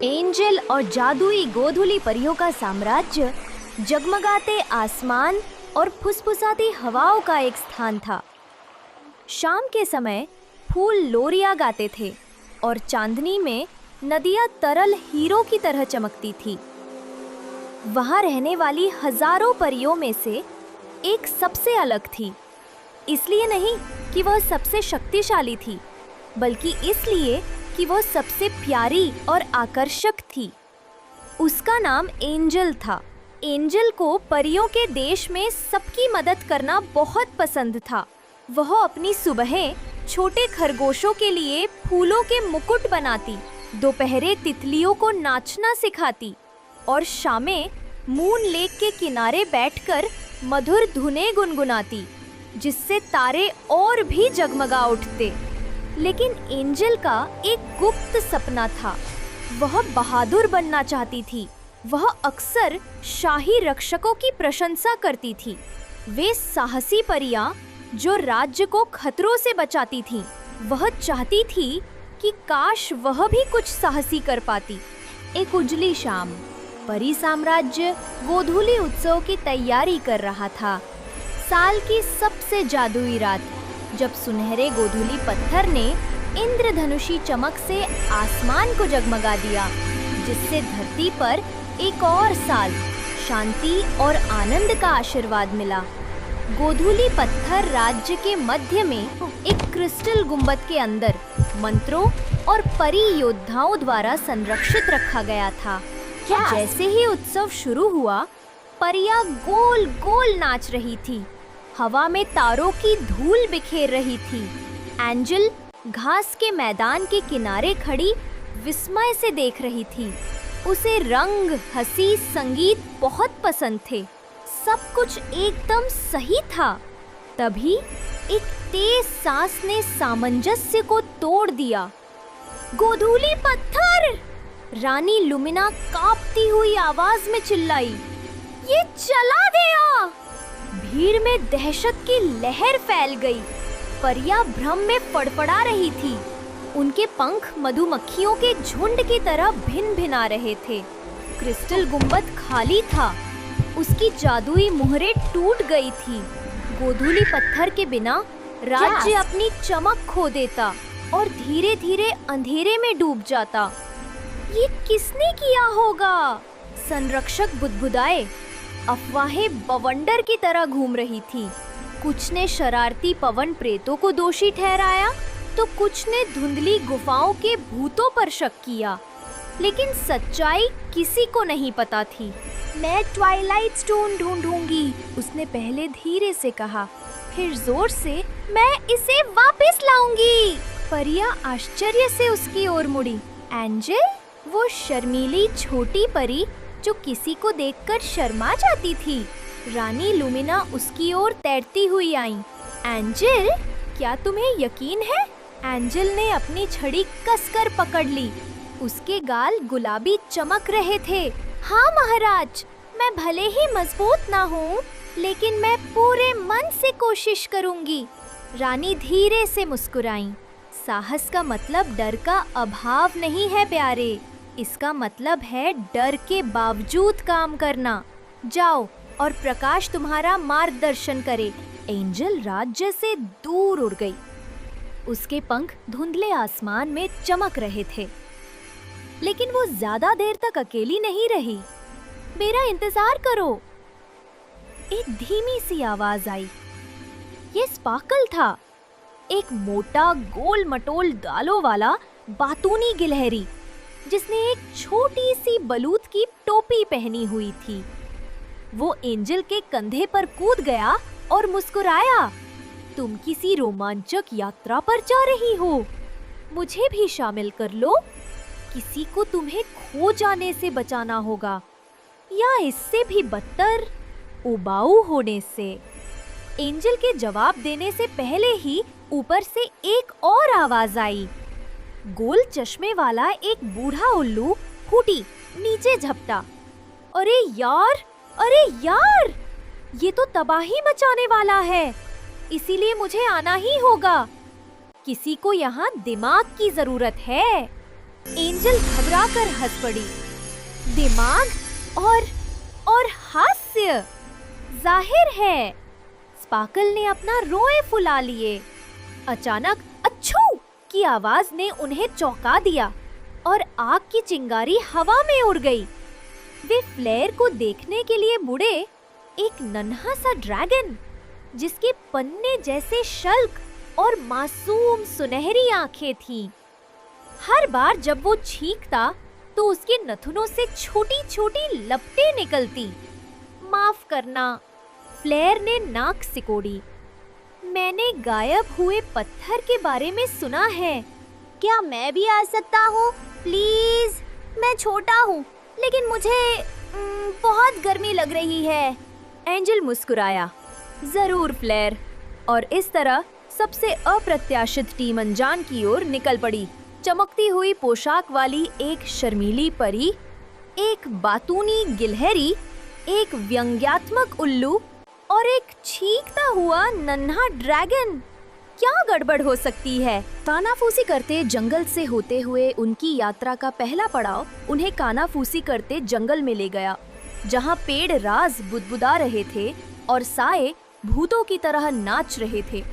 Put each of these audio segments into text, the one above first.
Angel और जादुई गोधूली परियों का साम्राज्य जगमगाते आसमान और फुसफुसाती हवाओं का एक स्थान था। शाम के समय फूल लोरियां गाते थे और चांदनी में नदियां तरल हीरों की तरह चमकती थी। वहां रहने वाली हजारों परियों में से एक सबसे अलग थी। इसलिए नहीं कि वह सबसे शक्तिशाली थी, बल्कि इसलिए कि वह सबसे प्यारी और आकर्षक थी। उसका नाम एंजल था। एंजल को परियों के देश में सबकी मदद करना बहुत पसंद था। वह अपनी सुबहें छोटे खरगोशों के लिए फूलों के मुकुट बनाती, दोपहरे तितलियों को नाचना सिखाती और शामें मून लेक के किनारे बैठकर मधुर धुनें गुनगुनाती, जिससे तारे और भी जगमगा उठते। लेकिन एंजल का एक गुप्त सपना था। वह बहादुर बनना चाहती थी। वह अक्सर शाही रक्षकों की प्रशंसा करती थी। वे साहसी परियां जो राज्य को खतरों से बचाती थीं। वह चाहती थी कि काश वह भी कुछ साहसी कर पाती। एक उजली शाम, परी साम्राज्य गोधूली उत्सव की तैयारी कर रहा था। साल की सबसे जादुई रात, जब सुनहरे गोधूली पत्थर ने इंद्रधनुषी चमक से आसमान को जगमगा दिया, जिससे धरती पर एक और साल शांति और आनंद का आशीर्वाद मिला। गोधूली पत्थर राज्य के मध्य में एक क्रिस्टल गुंबद के अंदर मंत्रों और परी योद्धाओं द्वारा संरक्षित रखा गया था। जैसे ही उत्सव शुरू हुआ, परियां गोल गोल नाच रही थी। हवा में तारों की धूल बिखेर रही थी। एंजल घास के मैदान के किनारे खड़ी विस्मय से देख रही थी। उसे रंग, हंसी, संगीत बहुत पसंद थे। सब कुछ एकदम सही था। तभी एक तेज सांस ने सामंजस्य को तोड़ दिया। गोधूली पत्थर! रानी लुमिना कांपती हुई आवाज में चिल्लाई, ये चला गया! भीड़ में दहशत की लहर फैल गई। परियां भ्रम में फड़फड़ा रही थी। उनके पंख मधुमक्खियों के झुंड की तरह भिन-भिना रहे थे। क्रिस्टल गुंबद खाली था। उसकी जादुई मुहरें टूट गई थी। गोधूली पत्थर के बिना राज्य अपनी चमक खो देता और धीरे-धीरे अंधेरे में डूब जाता। ये किसने किया होगा? संरक्षक बुदबुदाए। अफवाहें बवंडर की तरह घूम रही थी। कुछ ने शरारती पवन प्रेतों को दोषी ठहराया, तो कुछ ने धुंधली गुफाओं के भूतों पर शक किया। लेकिन सच्चाई किसी को नहीं पता थी। मैं ट्वाइलाइट स्टोन ढूंढूंगी, उसने पहले धीरे से कहा, फिर जोर से, मैं इसे वापस लाऊंगी। परियां आश्चर्य से उसकी ओर मुड़ी। एंजल, वो शर्मीली छोटी परी जो किसी को देखकर शर्मा जाती थी। रानी लुमिना उसकी ओर तैरती हुई आई। एंजल, क्या तुम्हें यकीन है? एंजल ने अपनी छड़ी कसकर पकड़ ली। उसके गाल गुलाबी चमक रहे थे। हाँ महाराज, मैं भले ही मजबूत ना हूँ, लेकिन मैं पूरे मन से कोशिश करूँगी। रानी धीरे से मुस्कुराई। साहस का मतलब डर का अभाव नहीं है प्यारे, इसका मतलब है डर के बावजूद काम करना। जाओ और प्रकाश तुम्हारा मार्गदर्शन करे। एंजल राज्य से दूर उड़ गई। उसके पंख धुंधले आसमान में चमक रहे थे। लेकिन वो ज्यादा देर तक अकेली नहीं रही। मेरा इंतजार करो। एक धीमी सी आवाज आई। ये स्पार्कल था, एक मोटा गोल मटोल दालों वाला बातूनी गिलहरी, जिसने एक छोटी सी बलूत की टोपी पहनी हुई थी। वो एंजल के कंधे पर कूद गया और मुस्कुराया। तुम किसी रोमांचक यात्रा पर जा रही हो? मुझे भी शामिल कर लो। किसी को तुम्हें खो जाने से बचाना होगा, या इससे भी बदतर, उबाऊ होने से। एंजल के जवाब देने से पहले ही ऊपर से एक और आवाज आई। गोल चश्मे वाला एक बूढ़ा उल्लू हूटी नीचे झपटा। अरे यार, अरे यार, ये तो तबाही मचाने वाला है। इसीलिए मुझे आना ही होगा। किसी को यहाँ दिमाग की जरूरत है। एंजल घबराकर हंस पड़ी। दिमाग और हास्य, जाहिर है। स्पार्कल ने अपना रोए फुला लिए। अचानक अच्छू की आवाज ने उन्हें चौंका दिया और आग की चिंगारी हवा में उड़ गई। वे फ्लेयर को देखने के लिए मुड़े। एक नन्हा सा ड्रैगन जिसके पन्ने जैसे शल्क और मासूम सुनहरी आंखें थीं। हर बार जब वो छींकता तो उसके नथुनों से छोटी छोटी लपटें निकलती। माफ करना, फ्लेयर ने नाक सिकोड़ी। मैंने गायब हुए पत्थर के बारे में सुना है। क्या मैं भी आ सकता हूँ प्लीज? मैं छोटा हूँ लेकिन मुझे बहुत गर्मी लग रही है। एंजल मुस्कुराया। जरूर फ्लेयर। और इस तरह सबसे अप्रत्याशित टीम अनजान की ओर निकल पड़ी। चमकती हुई पोशाक वाली एक शर्मीली परी, एक बातूनी गिलहरी, एक व्यंग्यात्मक उल्लू और एक छींकता हुआ नन्हा ड्रैगन। क्या गड़बड़ हो सकती है? कानाफूसी करते जंगल से होते हुए उनकी यात्रा का पहला पड़ाव उन्हें कानाफूसी करते जंगल में ले गया, जहां पेड़ राज बुदबुदा रहे थे और साए भूतों की तरह नाच रहे थे।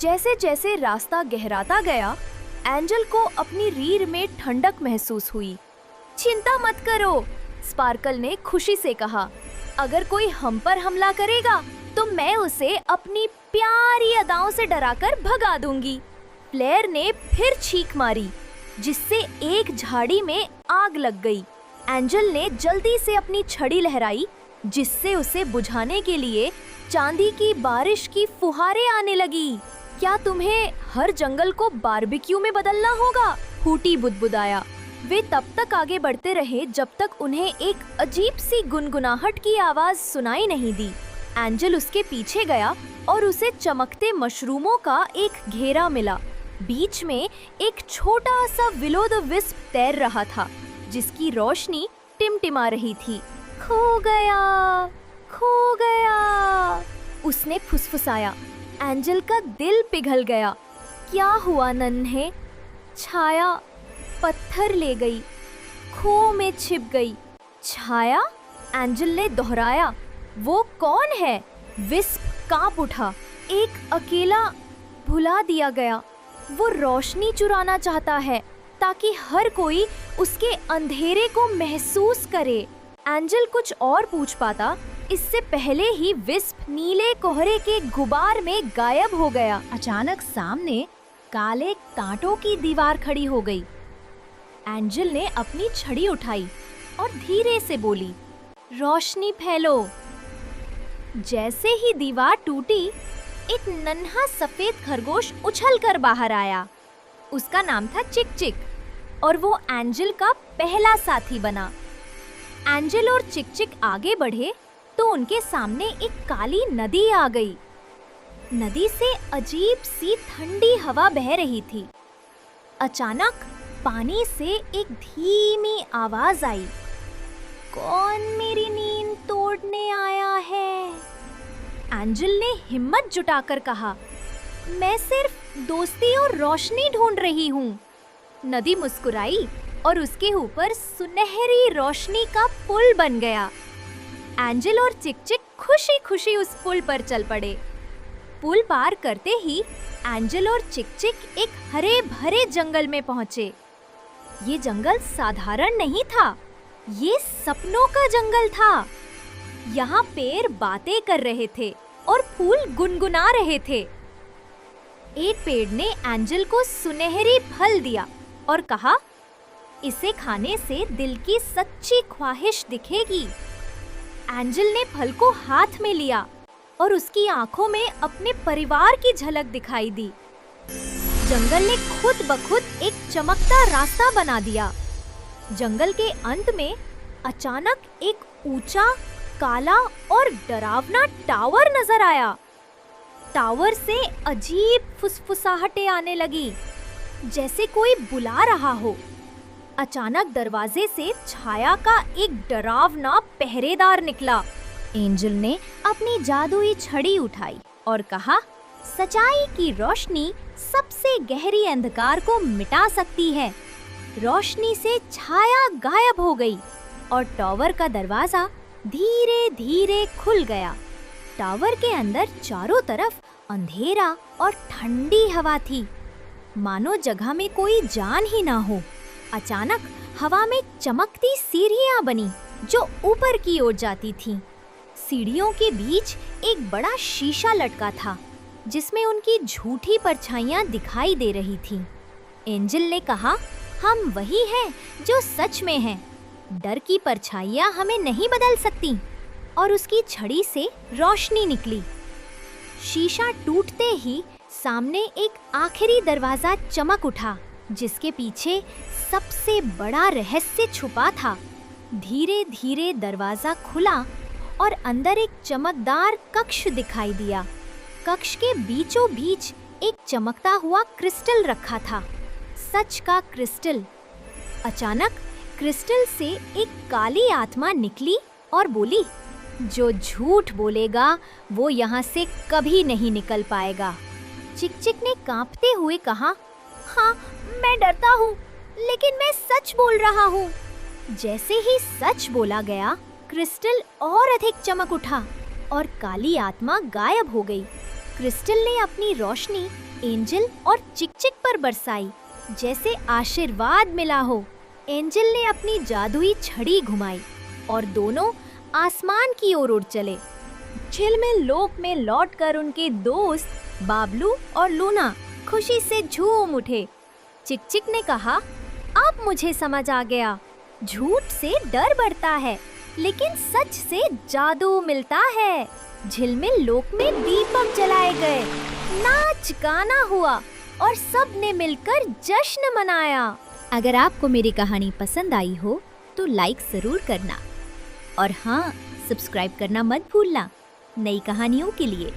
जैसे जैसे रास्ता गहराता गया, एंजल को अपनी रीढ़ में ठंडक महसूस हुई। चिंता मत करो, स्पार्कल ने खुशी से कहा। अगर कोई हम पर हमला करेगा तो मैं उसे अपनी प्यारी अदाओं से डराकर भगा दूंगी। फ्लेयर ने फिर छींक मारी, जिससे एक झाड़ी में आग लग गई। एंजल ने जल्दी से अपनी छड़ी लहराई, जिससे उसे बुझाने के लिए चांदी की बारिश की फुहारें आने लगी। क्या तुम्हें हर जंगल को बारबेक्यू में बदलना होगा? हूटी बुदबुदाया। वे तब तक आगे बढ़ते रहे जब तक उन्हें एक अजीब सी गुनगुनाहट की आवाज सुनाई नहीं दी। एंजल उसके पीछे गया और उसे चमकते मशरूमों का एक घेरा मिला। बीच में एक छोटा सा विलो द विस्प तैर रहा था, जिसकी रोशनी टिमटिमा रही थी। खो गया, खो गया, उसने फुसफुसाया। एंजल का दिल पिघल गया। क्या हुआ नन्हे? छाया पत्थर ले गई, खो में छिप गई। छाया? एंजल ने दोहराया। वो कौन है? विस्प कांप उठा। एक अकेला भुला दिया गया। वो रोशनी चुराना चाहता है ताकि हर कोई उसके अंधेरे को महसूस करे। एंजल कुछ और पूछ पाता, इससे पहले ही विस्प नीले कोहरे के गुबार में गायब हो गया। अचानक सामने काले कांटों की दीवार खड़ी हो गई। एंजल ने अपनी छड़ी उठाई और धीरे से बोली, रोशनी फैलो। जैसे ही दीवार टूटी, एक नन्हा सफेद खरगोश उछलकर बाहर आया। उसका नाम था चिक चिक और वो एंजल का पहला साथी बना। एंजल और चिक चिक आगे बढ़े तो उनके सामने एक काली नदी आ गई। नदी से अजीब सी ठंडी हवा बह रही थी। अचानक पानी से एक धीमी आवाज आई, कौन मेरी नींद तोड़ने आया है? एंजल ने हिम्मत जुटाकर कहा, मैं सिर्फ दोस्ती और रोशनी ढूंढ रही हूँ। नदी मुस्कुराई और उसके ऊपर सुनहरी रोशनी का पुल बन गया। एंजल और चिक चिक खुशी खुशी उस पुल पर चल पड़े। पुल पार करते ही एंजल और चिक चिक एक हरे भरे जंगल में पहुंचे। ये जंगल साधारण नहीं था, ये सपनों का जंगल था। यहाँ पेड़ बातें कर रहे थे और फूल गुनगुना रहे थे। एक पेड़ ने एंजल को सुनहरी फल दिया और कहा, इसे खाने से दिल की सच्ची ख्वाहिश दिखेगी। एंजल ने फल को हाथ में लिया और उसकी आंखों में अपने परिवार की झलक दिखाई दी। जंगल ने खुद ब खुद एक चमकता रास्ता बना दिया। जंगल के अंत में अचानक एक ऊंचा, काला और डरावना टावर नजर आया। टावर से अजीब फुसफुसाहटें आने लगी, जैसे कोई बुला रहा हो। अचानक दरवाजे से छाया का एक डरावना पहरेदार निकला। एंजल ने अपनी जादुई छड़ी उठाई और कहा, सच्चाई की रोशनी सबसे गहरी अंधकार को मिटा सकती है। रोशनी से छाया गायब हो गई और टावर का दरवाजा धीरे धीरे खुल गया। टावर के अंदर चारों तरफ अंधेरा और ठंडी हवा थी, मानो जगह में कोई जान ही ना हो। अचानक हवा में चमकती सीढ़ियां बनी जो ऊपर की ओर जाती थीं। सीढ़ियों के बीच एक बड़ा शीशा लटका था जिसमें उनकी झूठी परछाइयां दिखाई दे रही थीं। एंजल ने कहा, हम वही हैं जो सच में हैं। डर की परछाइयां हमें नहीं बदल सकती। और उसकी छड़ी से रोशनी निकली। शीशा टूटते ही सामने एक आखिरी दरवाजा चमक उठा जिसके पीछे सबसे बड़ा रहस्य छुपा था। धीरे धीरे दरवाजा खुला और अंदर एक चमकदार कक्ष दिखाई दिया। कक्ष के बीचों बीच एक चमकता हुआ क्रिस्टल रखा था, सच का क्रिस्टल। अचानक क्रिस्टल से एक काली आत्मा निकली और बोली, जो झूठ बोलेगा वो यहाँ से कभी नहीं निकल पाएगा। चिक-चिक ने कांपते हुए कहा, हाँ, मैं डरता हूँ, लेकिन मैं सच बोल रहा हूँ। जैसे ही सच बोला गया, क्रिस्टल और अधिक चमक उठा और काली आत्मा गायब हो गई। क्रिस्टल ने अपनी रोशनी एंजल और चिक-चिक पर बरसाई, जैसे आशीर्वाद मिला हो। एंजल ने अपनी जादुई छड़ी घुमाई और दोनों आसमान की ओर उड़ चले। झिलमिल लोक में लौटकर उनके दोस्त बाबलू और लूना खुशी से झूम उठे। चिक-चिक ने कहा, अब मुझे समझ आ गया, झूठ से डर बढ़ता है लेकिन सच से जादू मिलता है। झिलमिल लोक में दीपक जलाए गए, नाच गाना हुआ और सब ने मिलकर जश्न मनाया। अगर आपको मेरी कहानी पसंद आई हो तो लाइक जरूर करना और हाँ, सब्सक्राइब करना मत भूलना नई कहानियों के लिए।